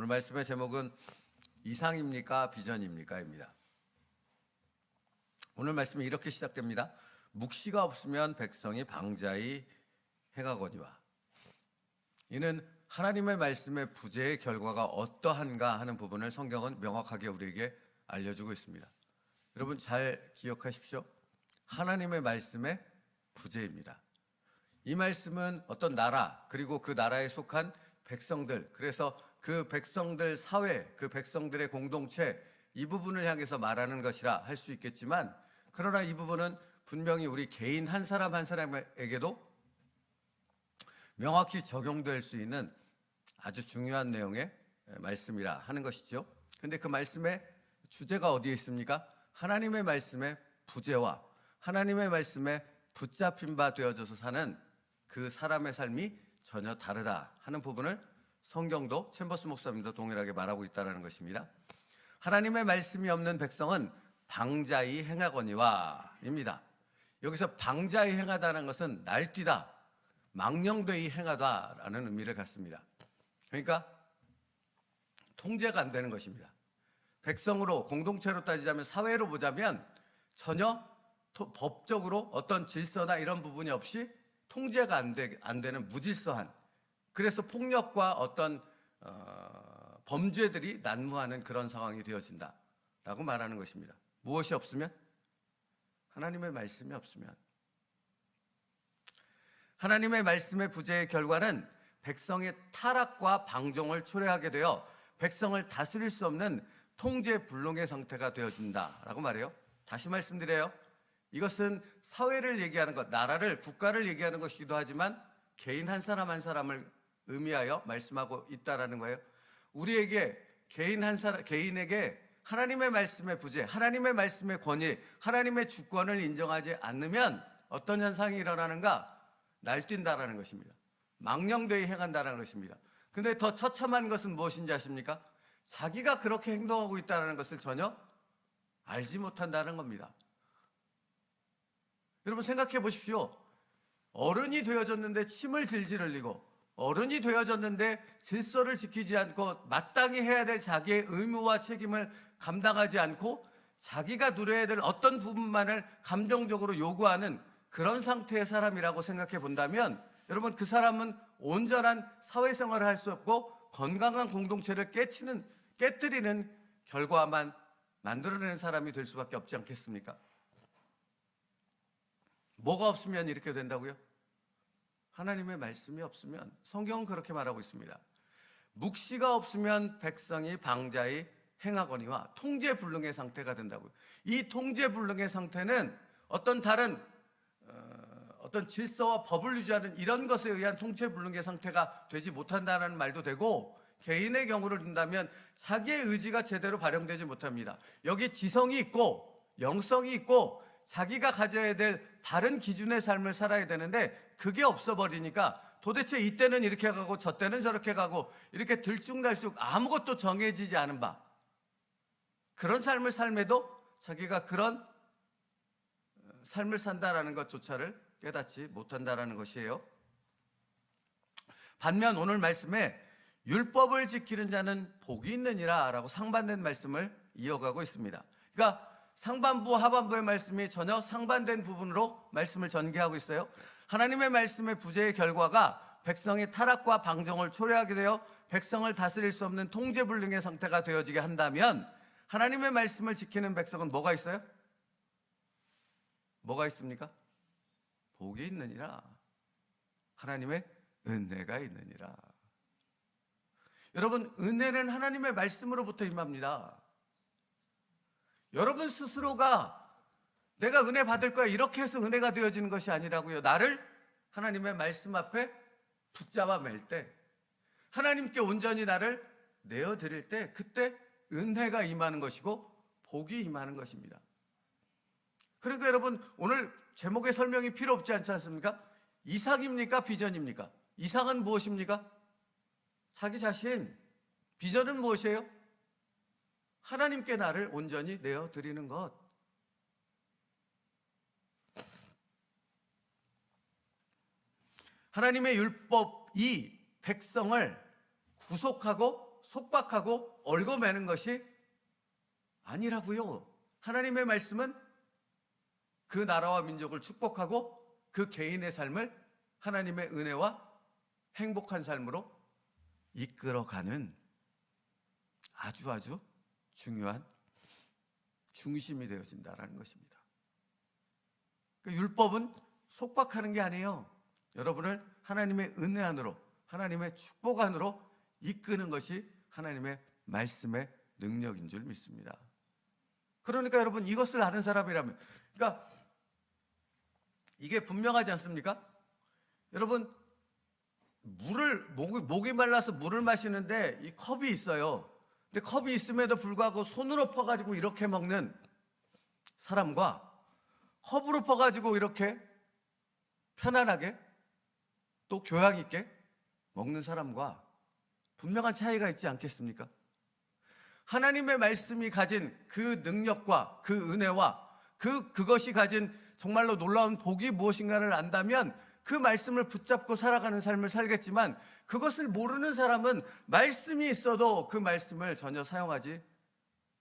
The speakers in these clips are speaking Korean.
오늘 말씀의 제목은 이상입니까 비전입니까?입니다. 오늘 말씀이 이렇게 시작됩니다. 묵시가 없으면 백성이 방자히 행하거니와. 이는 하나님의 말씀의 부재의 결과가 어떠한가 하는 부분을 성경은 명확하게 우리에게 알려주고 있습니다. 여러분 잘 기억하십시오. 하나님의 말씀의 부재입니다. 이 말씀은 어떤 나라 그리고 그 나라에 속한 백성들, 그래서 그 백성들 사회, 그 백성들의 공동체, 이 부분을 향해서 말하는 것이라 할 수 있겠지만, 그러나 이 부분은 분명히 우리 개인 한 사람 한 사람에게도 명확히 적용될 수 있는 아주 중요한 내용의 말씀이라 하는 것이죠. 그런데 그 말씀의 주제가 어디에 있습니까? 하나님의 말씀의 부재와 하나님의 말씀에 붙잡힌 바 되어져서 사는 그 사람의 삶이 전혀 다르다 하는 부분을 성경도 챔버스 목사님도 동일하게 말하고 있다는 것입니다. 하나님의 말씀이 없는 백성은 방자히 행하거니와 입니다. 여기서 방자히 행하다는 것은 날뛰다, 망령되이 행하다라는 의미를 갖습니다. 그러니까 통제가 안 되는 것입니다. 백성으로, 공동체로 따지자면, 사회로 보자면 전혀 법적으로 어떤 질서나 이런 부분이 없이 통제가 안 되는 무질서한, 그래서 폭력과 어떤 범죄들이 난무하는 그런 상황이 되어진다라고 말하는 것입니다. 무엇이 없으면? 하나님의 말씀이 없으면. 하나님의 말씀의 부재의 결과는 백성의 타락과 방종을 초래하게 되어 백성을 다스릴 수 없는 통제불능의 상태가 되어진다라고 말해요. 다시 말씀드려요. 이것은 사회를 얘기하는 것, 나라를, 국가를 얘기하는 것이기도 하지만 개인 한 사람 한 사람을 의미하여 말씀하고 있다라는 거예요. 우리에게 개인에게 하나님의 말씀의 부재, 하나님의 말씀의 권위, 하나님의 주권을 인정하지 않으면 어떤 현상이 일어나는가? 날뛴다라는 것입니다. 망령되이 행한다라는 것입니다. 근데 더 처참한 것은 무엇인지 아십니까? 자기가 그렇게 행동하고 있다는 것을 전혀 알지 못한다는 겁니다. 여러분 생각해 보십시오. 어른이 되어졌는데 침을 질질 흘리고, 어른이 되어졌는데 질서를 지키지 않고 마땅히 해야 될 자기의 의무와 책임을 감당하지 않고 자기가 누려야 될 어떤 부분만을 감정적으로 요구하는 그런 상태의 사람이라고 생각해 본다면, 여러분 그 사람은 온전한 사회생활을 할 수 없고 건강한 공동체를 깨뜨리는 결과만 만들어내는 사람이 될 수밖에 없지 않겠습니까? 뭐가 없으면 이렇게 된다고요? 하나님의 말씀이 없으면. 성경은 그렇게 말하고 있습니다. 묵시가 없으면 백성이 방자히 행하거니와 통제불능의 상태가 된다고요. 이 통제불능의 상태는 어떤 다른 어떤 질서와 법을 유지하는 이런 것에 의한 통제불능의 상태가 되지 못한다는 말도 되고, 개인의 경우를 든다면 자기의 의지가 제대로 발현되지 못합니다. 여기 지성이 있고 영성이 있고 자기가 가져야 될 다른 기준의 삶을 살아야 되는데 그게 없어버리니까 도대체 이때는 이렇게 가고 저때는 저렇게 가고 이렇게 들쭉날쭉 아무것도 정해지지 않은 바, 그런 삶을 삶에도 자기가 그런 삶을 산다라는 것조차를 깨닫지 못한다라는 것이에요. 반면 오늘 말씀에 율법을 지키는 자는 복이 있느니라 라고 상반된 말씀을 이어가고 있습니다. 그러니까 상반부 하반부의 말씀이 전혀 상반된 부분으로 말씀을 전개하고 있어요. 하나님의 말씀의 부재의 결과가 백성의 타락과 방종을 초래하게 되어 백성을 다스릴 수 없는 통제불능의 상태가 되어지게 한다면, 하나님의 말씀을 지키는 백성은 뭐가 있어요? 뭐가 있습니까? 복이 있느니라. 하나님의 은혜가 있느니라. 여러분, 은혜는 하나님의 말씀으로부터 임합니다. 여러분 스스로가 내가 은혜 받을 거야 이렇게 해서 은혜가 되어지는 것이 아니라고요. 나를 하나님의 말씀 앞에 붙잡아 맬 때, 하나님께 온전히 나를 내어드릴 때, 그때 은혜가 임하는 것이고 복이 임하는 것입니다. 그러니까 여러분 오늘 제목의 설명이 필요 없지 않지 않습니까? 이상입니까 비전입니까? 이상은 무엇입니까? 자기 자신. 비전은 무엇이에요? 하나님께 나를 온전히 내어드리는 것. 하나님의 율법이 백성을 구속하고 속박하고 얽어매는 것이 아니라고요. 하나님의 말씀은 그 나라와 민족을 축복하고 그 개인의 삶을 하나님의 은혜와 행복한 삶으로 이끌어가는 아주 중요한 중심이 되어진다는 것입니다. 그러니까 율법은 속박하는 게 아니에요. 여러분을 하나님의 은혜 안으로, 하나님의 축복 안으로 이끄는 것이 하나님의 말씀의 능력인 줄 믿습니다. 그러니까 여러분, 이것을 아는 사람이라면, 그러니까 이게 분명하지 않습니까? 여러분, 목이 말라서 물을 마시는데 이 컵이 있어요. 근데 컵이 있음에도 불구하고 손으로 퍼가지고 이렇게 먹는 사람과 컵으로 퍼가지고 이렇게 편안하게 또 교양 있게 먹는 사람과 분명한 차이가 있지 않겠습니까? 하나님의 말씀이 가진 그 능력과 그 은혜와 그것이 가진 정말로 놀라운 복이 무엇인가를 안다면 그 말씀을 붙잡고 살아가는 삶을 살겠지만, 그것을 모르는 사람은 말씀이 있어도 그 말씀을 전혀 사용하지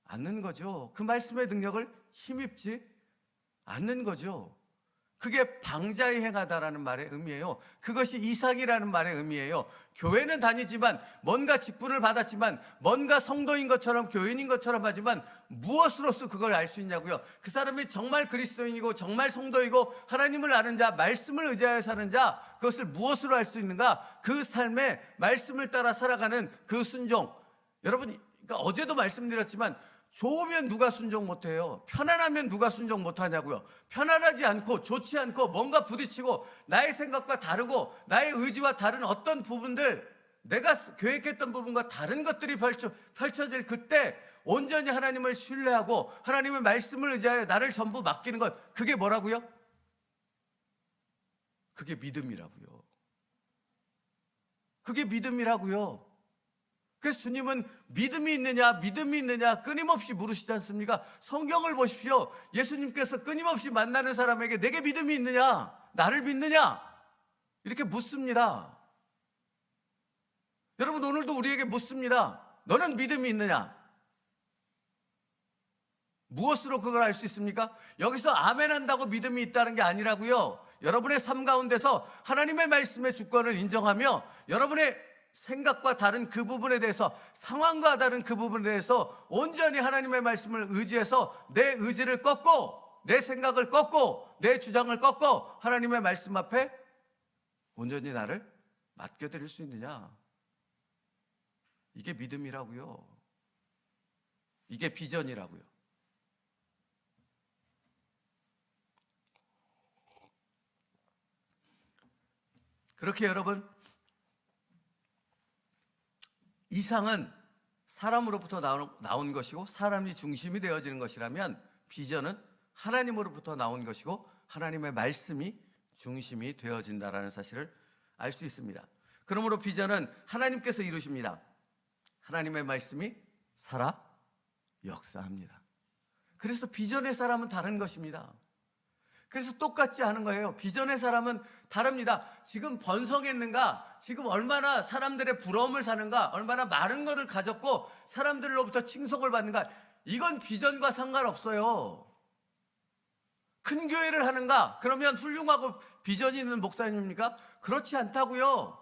않는 거죠. 그 말씀의 능력을 힘입지 않는 거죠. 그게 방자히 행하다라는 말의 의미예요. 그것이 이삭이라는 말의 의미예요. 교회는 다니지만, 뭔가 직분을 받았지만, 뭔가 성도인 것처럼 교인인 것처럼 하지만 무엇으로서 그걸 알 수 있냐고요. 그 사람이 정말 그리스도인이고 정말 성도이고 하나님을 아는 자, 말씀을 의지하여 사는 자, 그것을 무엇으로 알 수 있는가? 그 삶에 말씀을 따라 살아가는 그 순종. 여러분, 그러니까 어제도 말씀드렸지만, 좋으면 누가 순종 못해요? 편안하면 누가 순종 못하냐고요? 편안하지 않고 좋지 않고 뭔가 부딪히고 나의 생각과 다르고 나의 의지와 다른 어떤 부분들, 내가 계획했던 부분과 다른 것들이 펼쳐질 그때 온전히 하나님을 신뢰하고 하나님의 말씀을 의지하여 나를 전부 맡기는 것, 그게 뭐라고요? 그게 믿음이라고요. 그게 믿음이라고요. 그래서 주님은 믿음이 있느냐 끊임없이 물으시지 않습니까? 성경을 보십시오. 예수님께서 끊임없이 만나는 사람에게 내게 믿음이 있느냐? 나를 믿느냐? 이렇게 묻습니다. 여러분, 오늘도 우리에게 묻습니다. 너는 믿음이 있느냐? 무엇으로 그걸 알 수 있습니까? 여기서 아멘 한다고 믿음이 있다는 게 아니라고요. 여러분의 삶 가운데서 하나님의 말씀의 주권을 인정하며 여러분의 생각과 다른 그 부분에 대해서, 상황과 다른 그 부분에 대해서 온전히 하나님의 말씀을 의지해서 내 의지를 꺾고, 내 생각을 꺾고, 내 주장을 꺾고 하나님의 말씀 앞에 온전히 나를 맡겨드릴 수 있느냐? 이게 믿음이라고요. 이게 비전이라고요. 그렇게 여러분, 이상은 사람으로부터 나온 것이고 사람이 중심이 되어지는 것이라면, 비전은 하나님으로부터 나온 것이고 하나님의 말씀이 중심이 되어진다라는 사실을 알 수 있습니다. 그러므로 비전은 하나님께서 이루십니다. 하나님의 말씀이 살아 역사합니다. 그래서 비전의 사람은 다른 것입니다. 그래서 똑같지 않은 거예요. 비전의 사람은 다릅니다. 지금 번성했는가, 지금 얼마나 사람들의 부러움을 사는가, 얼마나 많은 것을 가졌고 사람들로부터 칭송을 받는가, 이건 비전과 상관없어요. 큰 교회를 하는가, 그러면 훌륭하고 비전이 있는 목사님입니까? 그렇지 않다고요.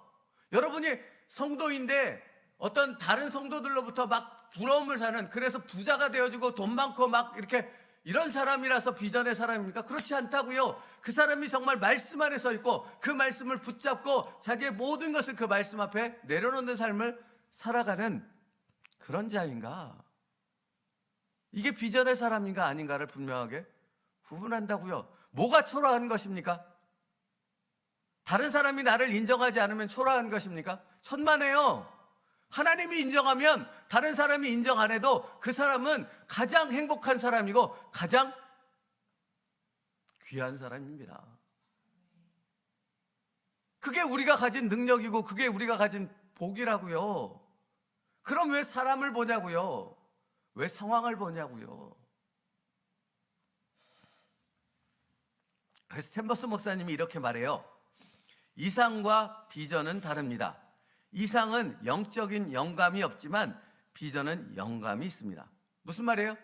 여러분이 성도인데 어떤 다른 성도들로부터 막 부러움을 사는, 그래서 부자가 되어지고 돈 많고 막 이렇게 이런 사람이라서 비전의 사람입니까? 그렇지 않다고요. 그 사람이 정말 말씀 안에 서 있고 그 말씀을 붙잡고 자기의 모든 것을 그 말씀 앞에 내려놓는 삶을 살아가는 그런 자인가? 이게 비전의 사람인가 아닌가를 분명하게 구분한다고요. 뭐가 초라한 것입니까? 다른 사람이 나를 인정하지 않으면 초라한 것입니까? 천만에요. 하나님이 인정하면 다른 사람이 인정 안 해도 그 사람은 가장 행복한 사람이고 가장 귀한 사람입니다. 그게 우리가 가진 능력이고 그게 우리가 가진 복이라고요. 그럼 왜 사람을 보냐고요? 왜 상황을 보냐고요? 그래서 챔버스 목사님이 이렇게 말해요. 이상과 비전은 다릅니다. 이상은 영적인 영감이 없지만 비전은 영감이 있습니다. 무슨 말이에요?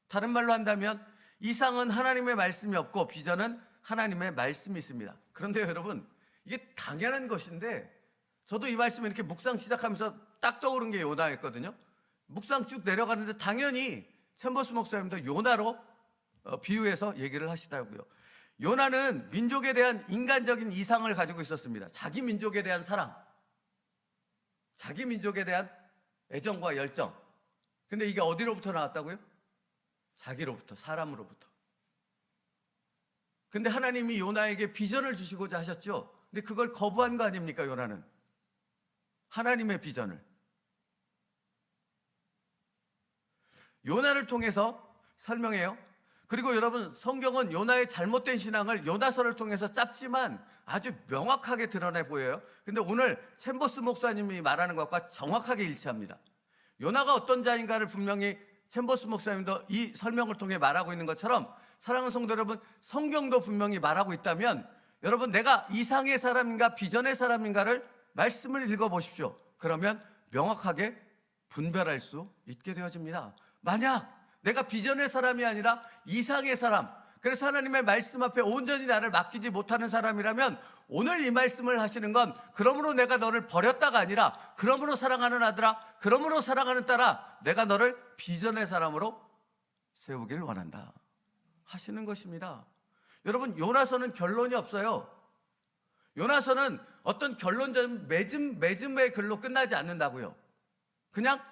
다른 말로 한다면 이상은 하나님의 말씀이 없고 비전은 하나님의 말씀이 있습니다. 그런데 여러분, 이게 당연한 것인데 저도 이 말씀을 이렇게 묵상 시작하면서 딱 떠오른 게 요나였거든요. 묵상 쭉 내려가는데 당연히 챔버스 목사님도 요나로 비유해서 얘기를 하시더라고요. 요나는 민족에 대한 인간적인 이상을 가지고 있었습니다. 자기 민족에 대한 사랑, 자기 민족에 대한 애정과 열정. 근데 이게 어디로부터 나왔다고요? 자기로부터, 사람으로부터. 근데 하나님이 요나에게 비전을 주시고자 하셨죠. 근데 그걸 거부한 거 아닙니까, 요나는? 하나님의 비전을. 요나를 통해서 설명해요. 그리고 여러분, 성경은 요나의 잘못된 신앙을 요나서를 통해서 짧지만 아주 명확하게 드러내 보여요. 근데 오늘 챔버스 목사님이 말하는 것과 정확하게 일치합니다. 요나가 어떤 자인가를 분명히 챔버스 목사님도 이 설명을 통해 말하고 있는 것처럼, 사랑하는 성도 여러분, 성경도 분명히 말하고 있다면 여러분, 내가 이상의 사람인가 비전의 사람인가를 말씀을 읽어보십시오. 그러면 명확하게 분별할 수 있게 되어집니다. 만약 내가 비전의 사람이 아니라 이상의 사람, 그래서 하나님의 말씀 앞에 온전히 나를 맡기지 못하는 사람이라면 오늘 이 말씀을 하시는 건 그러므로 내가 너를 버렸다가 아니라 그러므로 사랑하는 아들아, 그러므로 사랑하는 딸아, 내가 너를 비전의 사람으로 세우기를 원한다 하시는 것입니다. 여러분, 요나서는 결론이 없어요. 요나서는 어떤 결론적인 매즘의 글로 끝나지 않는다고요. 그냥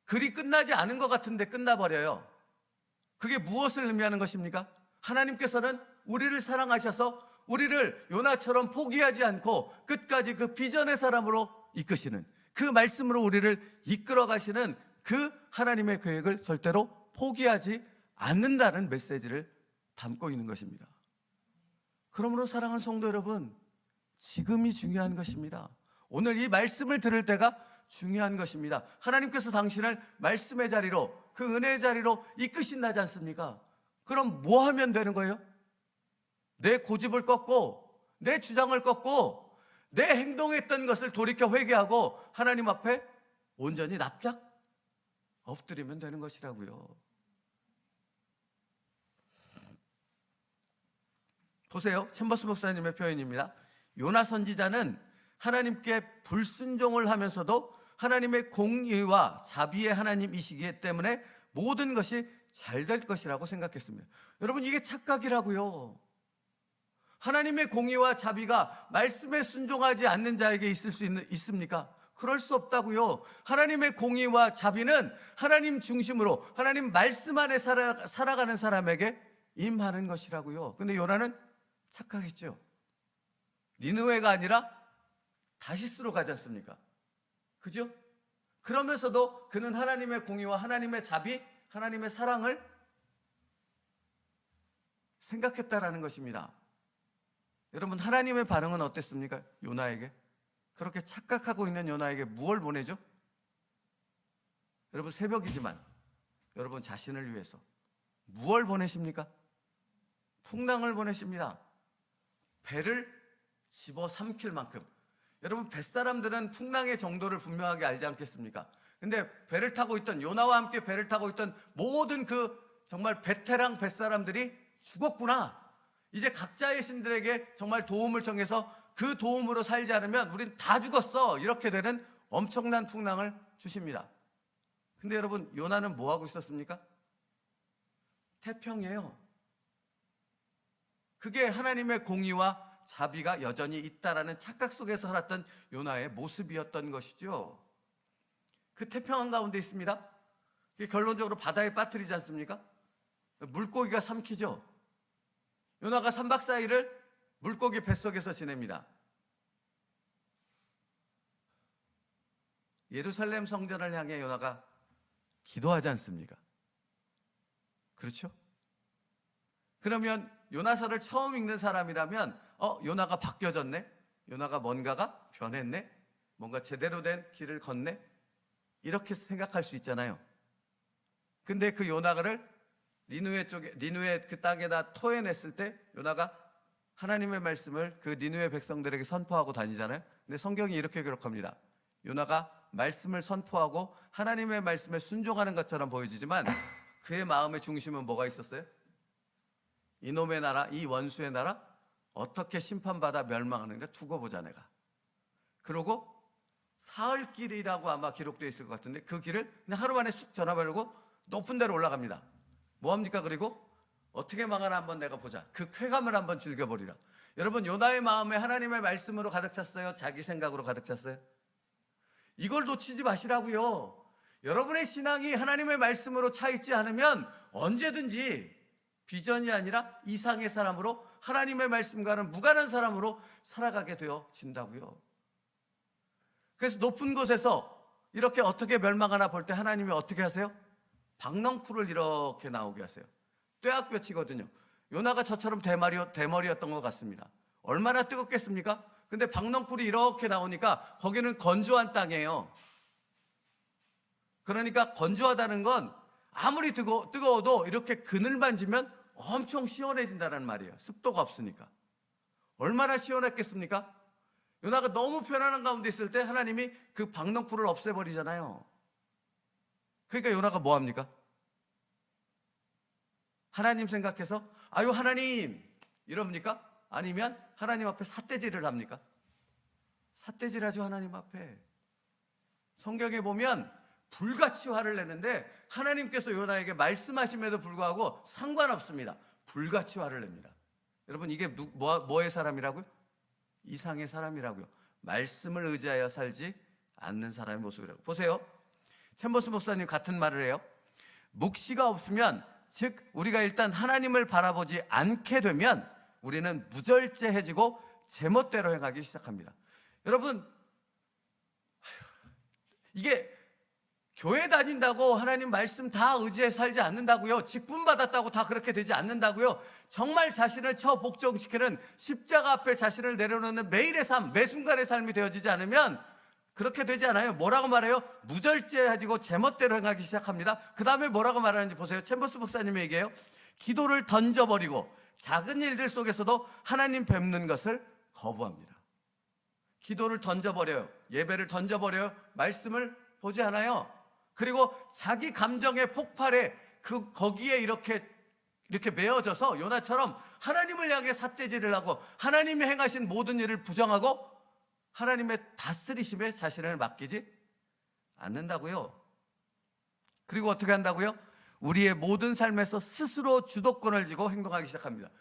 글이 끝나지 않은 것 같은데 끝나버려요. 그게 무엇을 의미하는 것입니까? 하나님께서는 우리를 사랑하셔서 우리를 요나처럼 포기하지 않고 끝까지 그 비전의 사람으로 이끄시는, 그 말씀으로 우리를 이끌어 가시는 그 하나님의 계획을 절대로 포기하지 않는다는 메시지를 담고 있는 것입니다. 그러므로 사랑하는 성도 여러분, 지금이 중요한 것입니다. 오늘 이 말씀을 들을 때가 중요한 것입니다. 하나님께서 당신을 말씀의 자리로, 그 은혜의 자리로 이끄신다지 않습니까? 그럼 뭐 하면 되는 거예요? 내 고집을 꺾고, 내 주장을 꺾고, 내 행동했던 것을 돌이켜 회개하고 하나님 앞에 온전히 납작 엎드리면 되는 것이라고요. 보세요. 챔버스 목사님의 표현입니다. 요나 선지자는 하나님께 불순종을 하면서도 하나님의 공의와 자비의 하나님이시기 때문에 모든 것이 잘 될 것이라고 생각했습니다. 여러분, 이게 착각이라고요. 하나님의 공의와 자비가 말씀에 순종하지 않는 자에게 있을 수 있습니까? 그럴 수 없다고요. 하나님의 공의와 자비는 하나님 중심으로 하나님 말씀 안에 살아가는 사람에게 임하는 것이라고요. 근데 요나는 착각했죠. 니느웨가 아니라 다시스로 가지 않습니까? 그죠? 그러면서도 그는 하나님의 공의와 하나님의 자비, 하나님의 사랑을 생각했다라는 것입니다. 여러분, 하나님의 반응은 어땠습니까? 요나에게. 그렇게 착각하고 있는 요나에게 무엇을 보내죠? 여러분, 새벽이지만 여러분 자신을 위해서 무엇을 보내십니까? 풍랑을 보내십니다. 배를 집어삼킬 만큼. 여러분, 뱃사람들은 풍랑의 정도를 분명하게 알지 않겠습니까? 근데 배를 타고 있던, 요나와 함께 배를 타고 있던 모든 그 정말 베테랑 뱃사람들이 죽었구나. 이제 각자의 신들에게 정말 도움을 청해서 그 도움으로 살지 않으면 우린 다 죽었어. 이렇게 되는 엄청난 풍랑을 주십니다. 근데 여러분, 요나는 뭐 하고 있었습니까? 태평이에요. 그게 하나님의 공의와 자비가 여전히 있다라는 착각 속에서 살았던 요나의 모습이었던 것이죠. 그 태평한 가운데 있습니다. 그게 결론적으로 바다에 빠뜨리지 않습니까? 물고기가 삼키죠. 요나가 3박 4일을 물고기 뱃속에서 지냅니다. 예루살렘 성전을 향해 요나가 기도하지 않습니까? 그렇죠? 그러면 요나서를 처음 읽는 사람이라면 요나가 바뀌어졌네? 요나가 뭔가가 변했네? 뭔가 제대로 된 길을 걷네? 이렇게 생각할 수 있잖아요. 근데 그 요나를 니느웨 그 땅에다 토해냈을 때 요나가 하나님의 말씀을 그 니느웨 백성들에게 선포하고 다니잖아요. 근데 성경이 이렇게 기록합니다. 요나가 말씀을 선포하고 하나님의 말씀에 순종하는 것처럼 보여지지만 그의 마음의 중심은 뭐가 있었어요? 이놈의 나라, 이 원수의 나라 어떻게 심판받아 멸망하는가 두고 보자 내가. 그러고 사흘길이라고 아마 기록되어 있을 것 같은데 그 길을 그냥 하루 만에 쑥 전화버리고 높은 데로 올라갑니다. 뭐합니까? 그리고 어떻게 망하나 한번 내가 보자. 그 쾌감을 한번 즐겨보리라. 여러분, 요나의 마음에 하나님의 말씀으로 가득 찼어요? 자기 생각으로 가득 찼어요? 이걸 놓치지 마시라고요. 여러분의 신앙이 하나님의 말씀으로 차 있지 않으면 언제든지 비전이 아니라 이상의 사람으로, 하나님의 말씀과는 무관한 사람으로 살아가게 되어진다고요. 그래서 높은 곳에서 이렇게 어떻게 멸망하나 볼 때 하나님이 어떻게 하세요? 박넝쿨을 이렇게 나오게 하세요. 떼약볕이거든요. 요나가 저처럼 대머리였던 것 같습니다. 얼마나 뜨겁겠습니까? 근데 박넝쿨이 이렇게 나오니까 거기는 건조한 땅이에요. 그러니까 건조하다는 건 아무리 뜨거워도 이렇게 그늘만 지면 엄청 시원해진다는 말이에요. 습도가 없으니까. 얼마나 시원했겠습니까? 요나가 너무 편안한 가운데 있을 때 하나님이 그 박넝쿨을 없애버리잖아요. 그러니까 요나가 뭐합니까? 하나님 생각해서 아유 하나님 이럽니까? 아니면 하나님 앞에 삿대질을 합니까? 삿대질하죠. 하나님 앞에. 성경에 보면 불같이 화를 내는데 하나님께서 요나에게 말씀하심에도 불구하고 상관없습니다. 불같이 화를 냅니다. 여러분, 이게 뭐의 사람이라고요? 이상의 사람이라고요. 말씀을 의지하여 살지 않는 사람의 모습이라고. 보세요. 챔버스 목사님 같은 말을 해요. 묵시가 없으면, 즉 우리가 일단 하나님을 바라보지 않게 되면 우리는 무절제해지고 제멋대로 행하기 시작합니다. 여러분, 이게 교회 다닌다고 하나님 말씀 다 의지해 살지 않는다고요. 직분 받았다고 다 그렇게 되지 않는다고요. 정말 자신을 처복종시키는 십자가 앞에 자신을 내려놓는 매일의 삶, 매 순간의 삶이 되어지지 않으면 그렇게 되지 않아요. 뭐라고 말해요? 무절제해지고 제멋대로 행하기 시작합니다. 그 다음에 뭐라고 말하는지 보세요. 챔버스 목사님이 얘기해요. 기도를 던져버리고 작은 일들 속에서도 하나님 뵙는 것을 거부합니다. 기도를 던져버려요. 예배를 던져버려요. 말씀을 보지 않아요. 그리고 자기 감정의 폭발에 거기에 이렇게 메어져서 요나처럼 하나님을 향해 삿대질을 하고 하나님이 행하신 모든 일을 부정하고 하나님의 다스리심에 자신을 맡기지 않는다고요. 그리고 어떻게 한다고요? 우리의 모든 삶에서 스스로 주도권을 쥐고 행동하기 시작합니다.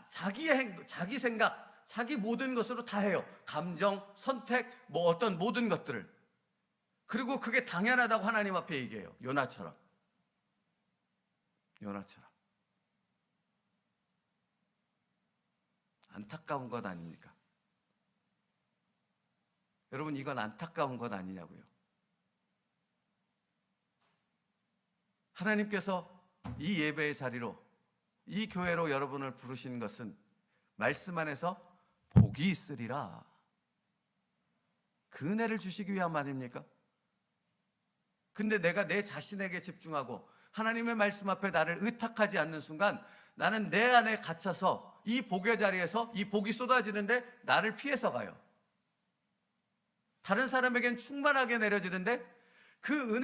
자기 생각, 자기 모든 것으로 다 해요. 감정, 선택, 어떤 모든 것들을. 그리고 그게 당연하다고 하나님 앞에 얘기해요. 요나처럼. 안타까운 것 아닙니까? 여러분, 이건 안타까운 것 아니냐고요. 하나님께서 이 예배의 자리로, 이 교회로 여러분을 부르신 것은 말씀 안에서 복이 있으리라, 그 은혜를 주시기 위함 아닙니까? 근데 내가 내 자신에게 집중하고 하나님의 말씀 앞에 나를 의탁하지 않는 순간 나는 내 안에 갇혀서 이 복의 자리에서 이 복이 쏟아지는데 나를 피해서 가요. 다른 사람에겐 충만하게 내려지는데 그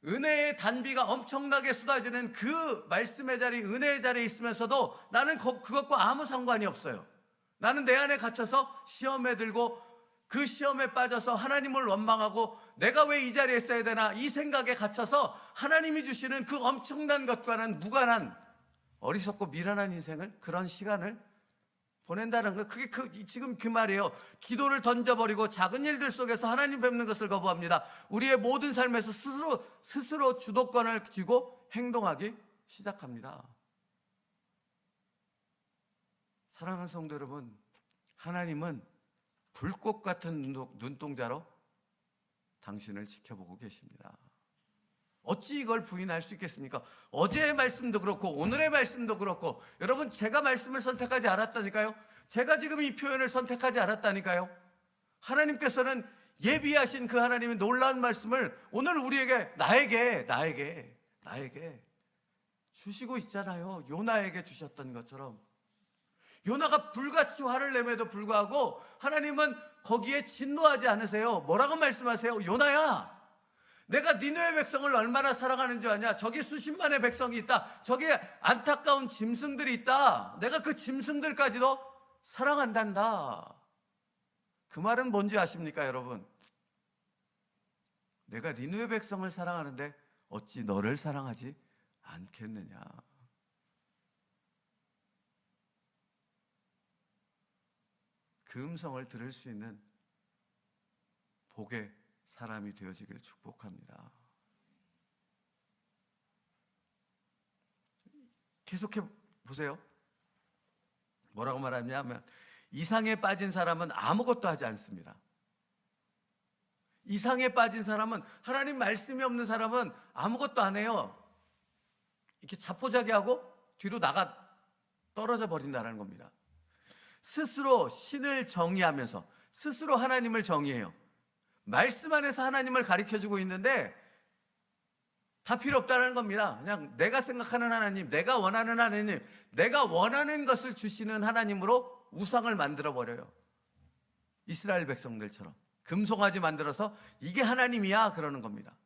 은혜의 단비가 엄청나게 쏟아지는 그 말씀의 자리, 은혜의 자리에 있으면서도 나는 그것과 아무 상관이 없어요. 나는 내 안에 갇혀서 시험에 들고 그 시험에 빠져서 하나님을 원망하고 내가 왜 이 자리에 있어야 되나, 이 생각에 갇혀서 하나님이 주시는 그 엄청난 것과는 무관한 어리석고 미련한 인생을, 그런 시간을 보낸다는 거. 그게 지금 그 말이에요. 기도를 던져버리고 작은 일들 속에서 하나님 뵙는 것을 거부합니다. 우리의 모든 삶에서 스스로 주도권을 쥐고 행동하기 시작합니다. 사랑하는 성도 여러분, 하나님은 불꽃 같은 눈동자로 당신을 지켜보고 계십니다. 어찌 이걸 부인할 수 있겠습니까? 어제의 말씀도 그렇고 오늘의 말씀도 그렇고, 여러분, 제가 말씀을 선택하지 않았다니까요. 제가 지금 이 표현을 선택하지 않았다니까요. 하나님께서는 예비하신 그 하나님의 놀라운 말씀을 오늘 우리에게, 나에게 주시고 있잖아요. 요나에게 주셨던 것처럼. 요나가 불같이 화를 내매도 불구하고 하나님은 거기에 진노하지 않으세요. 뭐라고 말씀하세요? 요나야, 내가 니느웨 백성을 얼마나 사랑하는 줄 아냐? 저기 수십만의 백성이 있다. 저기 안타까운 짐승들이 있다. 내가 그 짐승들까지도 사랑한단다. 그 말은 뭔지 아십니까, 여러분? 내가 니느웨 백성을 사랑하는데 어찌 너를 사랑하지 않겠느냐? 그 음성을 들을 수 있는 복의 사람이 되어지길 축복합니다. 계속해 보세요. 뭐라고 말하냐면 이상에 빠진 사람은 아무것도 하지 않습니다. 이상에 빠진 사람은, 하나님 말씀이 없는 사람은 아무것도 안 해요. 이렇게 자포자기하고 뒤로 나가 떨어져 버린다는 겁니다. 스스로 신을 정의하면서 스스로 하나님을 정의해요. 말씀 안에서 하나님을 가르쳐주고 있는데 다 필요 없다는 겁니다. 그냥 내가 생각하는 하나님, 내가 원하는 하나님, 내가 원하는 것을 주시는 하나님으로 우상을 만들어버려요. 이스라엘 백성들처럼 금송아지 만들어서 이게 하나님이야 그러는 겁니다.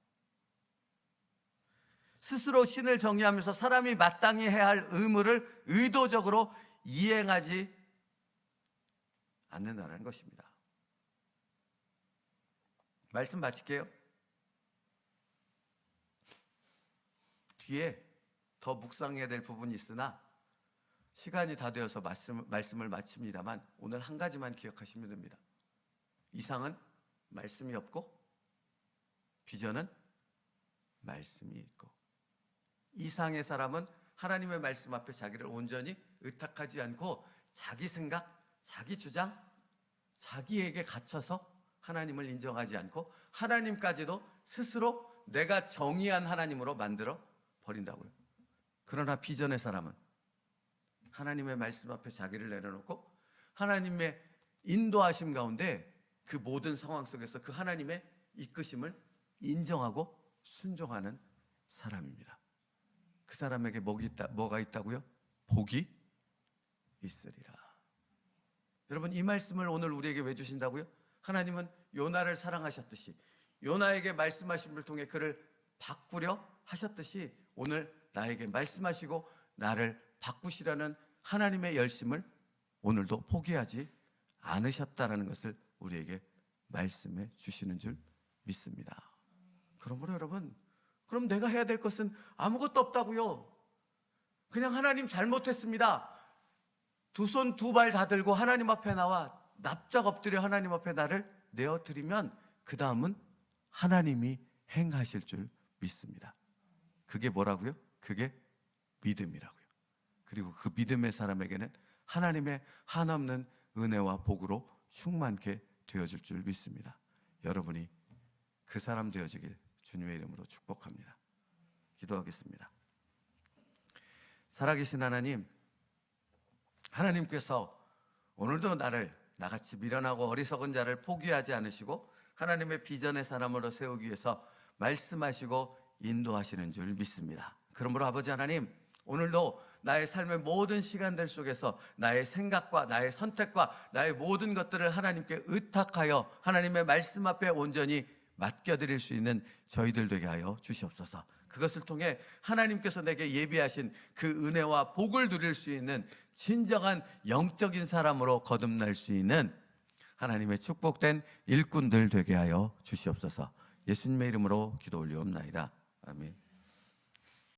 스스로 신을 정의하면서 사람이 마땅히 해야 할 의무를 의도적으로 이행하지 않는다는 것입니다. 말씀 마칠게요. 뒤에 더 묵상해야 될 부분이 있으나 시간이 다 되어서 말씀을 마칩니다만 오늘 한 가지만 기억하시면 됩니다. 이상은 말씀이 없고 비전은 말씀이 있고, 이상의 사람은 하나님의 말씀 앞에 자기를 온전히 의탁하지 않고 자기 생각, 자기 주장, 자기에게 갇혀서 하나님을 인정하지 않고 하나님까지도 스스로 내가 정의한 하나님으로 만들어 버린다고요. 그러나 비전의 사람은 하나님의 말씀 앞에 자기를 내려놓고 하나님의 인도하심 가운데 그 모든 상황 속에서 그 하나님의 이끄심을 인정하고 순종하는 사람입니다. 그 사람에게 뭐가 있다고요? 복이 있으리라. 여러분, 이 말씀을 오늘 우리에게 왜 주신다고요? 하나님은 요나를 사랑하셨듯이, 요나에게 말씀하신 분을 통해 그를 바꾸려 하셨듯이 오늘 나에게 말씀하시고 나를 바꾸시라는 하나님의 열심을 오늘도 포기하지 않으셨다라는 것을 우리에게 말씀해 주시는 줄 믿습니다. 그러므로 여러분, 그럼 내가 해야 될 것은 아무것도 없다고요. 그냥 하나님 잘못했습니다. 두 손 두 발 다 들고 하나님 앞에 나와 납작 엎드려 하나님 앞에 나를 내어드리면 그 다음은 하나님이 행하실 줄 믿습니다. 그게 뭐라고요? 그게 믿음이라고요. 그리고 그 믿음의 사람에게는 하나님의 한없는 은혜와 복으로 충만케 되어질 줄 믿습니다. 여러분이 그 사람 되어지길 주님의 이름으로 축복합니다. 기도하겠습니다. 살아계신 하나님, 하나님께서 오늘도 나를 나같이 미련하고 어리석은 자를 포기하지 않으시고 하나님의 비전의 사람으로 세우기 위해서 말씀하시고 인도하시는 줄 믿습니다. 그러므로 아버지 하나님, 오늘도 나의 삶의 모든 시간들 속에서 나의 생각과 나의 선택과 나의 모든 것들을 하나님께 의탁하여 하나님의 말씀 앞에 온전히 맡겨드릴 수 있는 저희들 되게 하여 주시옵소서. 그것을 통해 하나님께서 내게 예비하신 그 은혜와 복을 누릴 수 있는 진정한 영적인 사람으로 거듭날 수 있는 하나님의 축복된 일꾼들 되게 하여 주시옵소서. 예수님의 이름으로 기도 올리옵나이다. 아멘.